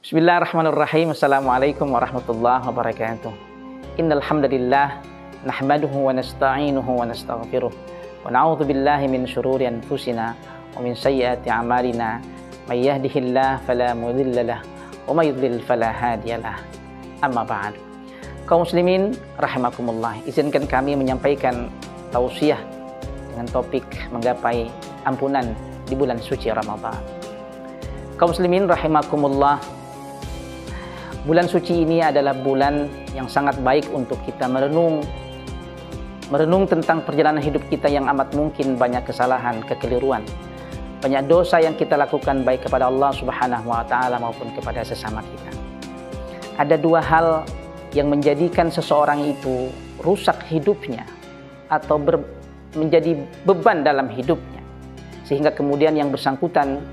Bismillahirrahmanirrahim. Assalamualaikum warahmatullahi wabarakatuh. Innal hamdalillah nahmaduhu wa nasta'inuhu wa nastaghfiruh wa na'udzu billahi min shururi anfusina wa min sayyiati a'malina. May yahdihillahu fala mudilla lahu wa may yudlil fala hadiyalah. Amma ba'd. Kaum muslimin rahimakumullah, izinkan kami menyampaikan tausiah dengan topik menggapai ampunan di bulan suci Ramadan. Kaum muslimin rahimakumullah, bulan suci ini adalah bulan yang sangat baik untuk kita merenung tentang perjalanan hidup kita yang amat mungkin banyak kesalahan, kekeliruan, banyak dosa yang kita lakukan baik kepada Allah Subhanahu wa taala maupun kepada sesama kita. Ada dua hal yang menjadikan seseorang itu rusak hidupnya atau menjadi beban dalam hidupnya, sehingga kemudian yang bersangkutan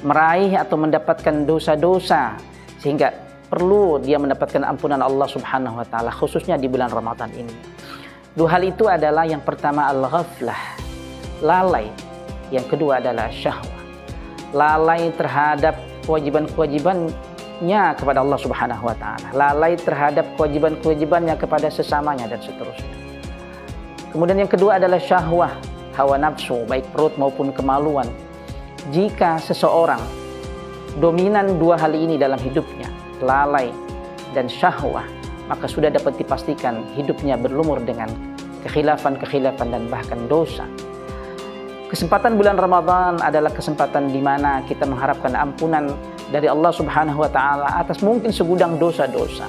meraih atau mendapatkan dosa-dosa sehingga perlu dia mendapatkan ampunan Allah Subhanahu wa taala, khususnya di bulan Ramadan ini. Dua hal itu adalah, yang pertama al-ghaflah, lalai. Yang kedua adalah syahwah, lalai terhadap kewajiban-kewajibannya kepada Allah Subhanahu wa taala, lalai terhadap kewajiban-kewajibannya kepada sesamanya dan seterusnya. Kemudian yang kedua adalah syahwah, hawa nafsu, baik perut maupun kemaluan. Jika seseorang dominan dua hal ini dalam hidupnya, lalai dan syahwah, maka sudah dapat dipastikan hidupnya berlumur dengan kekhilafan-kekhilafan dan bahkan dosa. Kesempatan bulan Ramadan adalah kesempatan di mana kita mengharapkan ampunan dari Allah Subhanahu wa taala atas mungkin segudang dosa-dosa.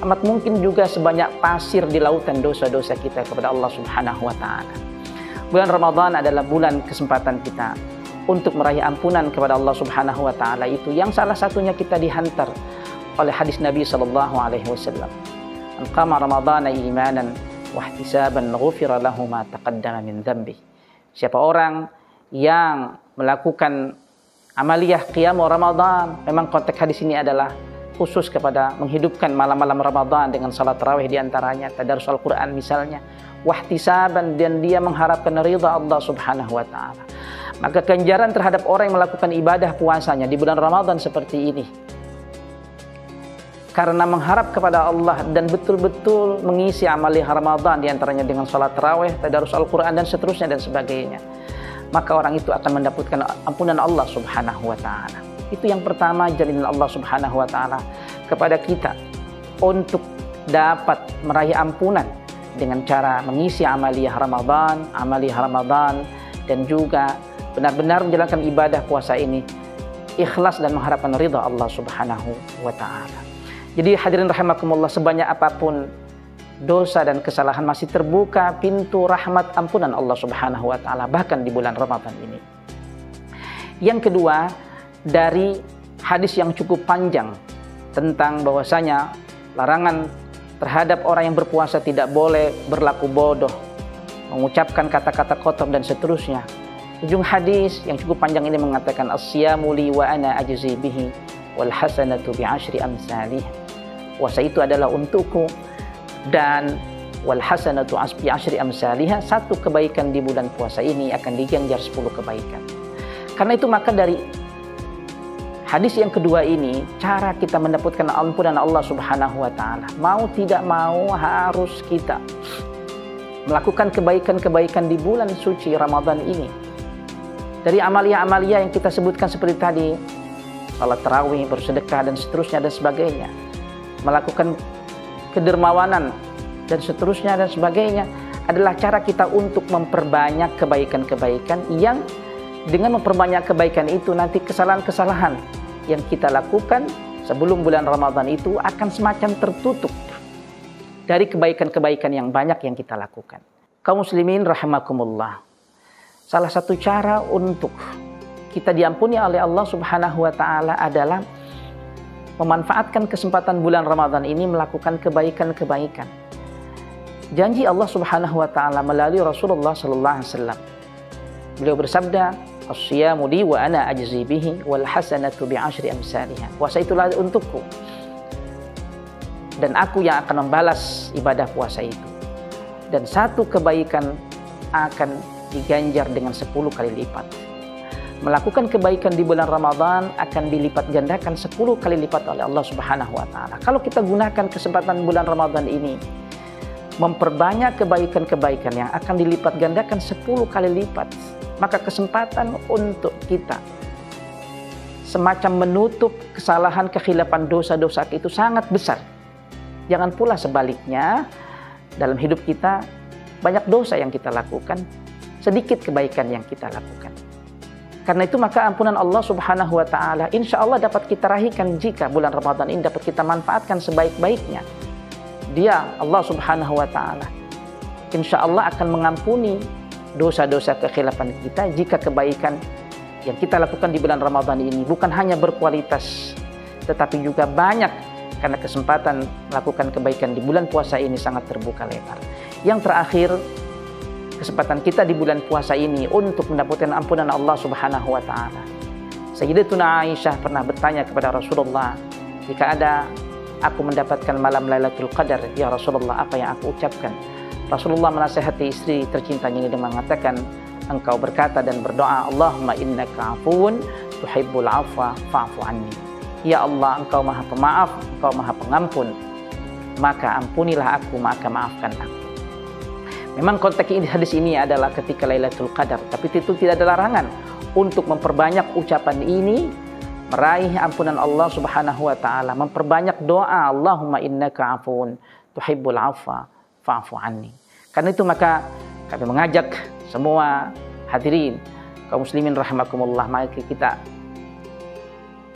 Amat mungkin juga sebanyak pasir di lautan dosa-dosa kita kepada Allah Subhanahu wa taala. Bulan Ramadan adalah bulan kesempatan kita untuk meraih ampunan kepada Allah Subhanahu wa taala, itu yang salah satunya kita dihantar oleh hadis Nabi sallallahu alaihi wasallam. Man qama ramadhana imanan wa ihtisaban ghufira lahu ma taqaddama min dhanbi. Siapa orang yang melakukan amaliyah qiyam Ramadan, memang konteks hadis ini adalah khusus kepada menghidupkan malam-malam Ramadan dengan salat tarawih di antaranya, tadarus Al-Qur'an misalnya, wahtisaban, dan dia mengharapkan ridha Allah Subhanahu wa taala. Maka ganjaran terhadap orang yang melakukan ibadah puasanya di bulan Ramadan seperti ini, karena mengharap kepada Allah dan betul-betul mengisi amaliyah Ramadan di antaranya dengan salat tarawih, tadarus Al-Qur'an dan seterusnya dan sebagainya, maka orang itu akan mendapatkan ampunan Allah Subhanahu wa taala. Itu yang pertama, jaminan Allah Subhanahu wa taala kepada kita untuk dapat meraih ampunan dengan cara mengisi amaliyah Ramadan dan juga benar-benar menjalankan ibadah puasa ini ikhlas dan mengharapkan ridha Allah Subhanahu wa taala. Jadi hadirin rahimakumullah, sebanyak apapun dosa dan kesalahan, masih terbuka pintu rahmat ampunan Allah Subhanahu wa taala bahkan di bulan Ramadan ini. Yang kedua, dari hadis yang cukup panjang tentang bahwasanya larangan terhadap orang yang berpuasa tidak boleh berlaku bodoh, mengucapkan kata-kata kotor dan seterusnya. Ujung hadis yang cukup panjang ini mengatakan, as-siyamu li wa ana ajzi bihi wal hasanatu bi asyri amsalih. Puasa itu adalah untukku dan wal hasanatu bi asyri amsalih, satu kebaikan di bulan puasa ini akan diganjar 10 kebaikan. Karena itu maka dari hadis yang kedua ini, cara kita mendapatkan ampunan Allah Subhanahu wa taala, mau tidak mau harus kita melakukan kebaikan-kebaikan di bulan suci Ramadan ini. Dari amalia-amalia yang kita sebutkan seperti tadi, salat tarawih, bersedekah dan seterusnya dan sebagainya, melakukan kedermawanan dan seterusnya dan sebagainya, adalah cara kita untuk memperbanyak kebaikan-kebaikan yang dengan memperbanyak kebaikan itu nanti kesalahan-kesalahan yang kita lakukan sebelum bulan Ramadan itu akan semacam tertutup dari kebaikan-kebaikan yang banyak yang kita lakukan. Kaum muslimin rahimakumullah, salah satu cara untuk kita diampuni oleh Allah Subhanahu wa taala adalah memanfaatkan kesempatan bulan Ramadan ini melakukan kebaikan-kebaikan. Janji Allah Subhanahu wa taala melalui Rasulullah sallallahu alaihi wasallam. Beliau bersabda, as-siyamu li wa ana ajzi bihi wal hasanatu bi asyri amsalihha. Puasa itulah untukku dan aku yang akan membalas ibadah puasa itu. Dan satu kebaikan akan diganjar dengan 10 kali lipat. melakukan kebaikan di bulan Ramadan akan dilipat gandakan 10 kali lipat oleh Allah Subhanahu wa taala. Kalau kita gunakan kesempatan bulan Ramadan ini memperbanyak kebaikan-kebaikan yang akan dilipat gandakan 10 kali lipat, maka kesempatan untuk kita semacam menutup kesalahan, kekhilafan, dosa-dosa itu sangat besar. Jangan pula sebaliknya, dalam hidup kita banyak dosa yang kita lakukan, sedikit kebaikan yang kita lakukan. Karena itu maka ampunan Allah Subhanahu wa taala insya Allah dapat kita raihkan jika bulan Ramadan ini dapat kita manfaatkan sebaik-baiknya. Dia Allah Subhanahu wa taala insya Allah akan mengampuni dosa-dosa kekhilafan kita jika kebaikan yang kita lakukan di bulan Ramadan ini bukan hanya berkualitas tetapi juga banyak, karena kesempatan melakukan kebaikan di bulan puasa ini sangat terbuka lebar. Yang terakhir, kesempatan kita di bulan puasa ini untuk mendapatkan ampunan Allah Subhanahu wa taala. Sayyidatuna Aisyah pernah bertanya kepada Rasulullah, jika ada aku mendapatkan malam Lailatul Qadar, ya Rasulullah, apa yang aku ucapkan? Rasulullah menasihati istri tercintanya ini dengan mengatakan, engkau berkata dan berdoa, Allahumma innaka afuwun tuhibbul afwa fa'fu anni. Ya Allah, engkau maha pemaaf, engkau maha pengampun, maka ampunilah aku, maka maafkan aku. Memang konteks hadis ini adalah ketika Lailatul Qadar, tapi itu tidak ada larangan untuk memperbanyak ucapan ini, meraih ampunan Allah Subhanahu wa taala, memperbanyak doa Allahumma innaka afuwun tuhibbul afwa fa'fu anni. Karena itu maka kami mengajak semua hadirin kaum muslimin rahimakumullah, mari kita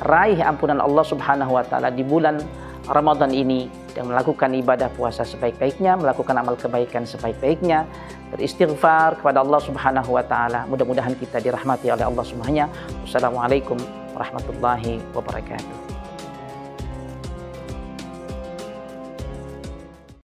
raih ampunan Allah Subhanahu wa taala di bulan Ramadan ini dan melakukan ibadah puasa sebaik-baiknya, melakukan amal kebaikan sebaik-baiknya, beristighfar kepada Allah Subhanahu wa taala. Mudah-mudahan kita dirahmati oleh Allah Subhanahu wa taala. Wassalamualaikum warahmatullahi wabarakatuh.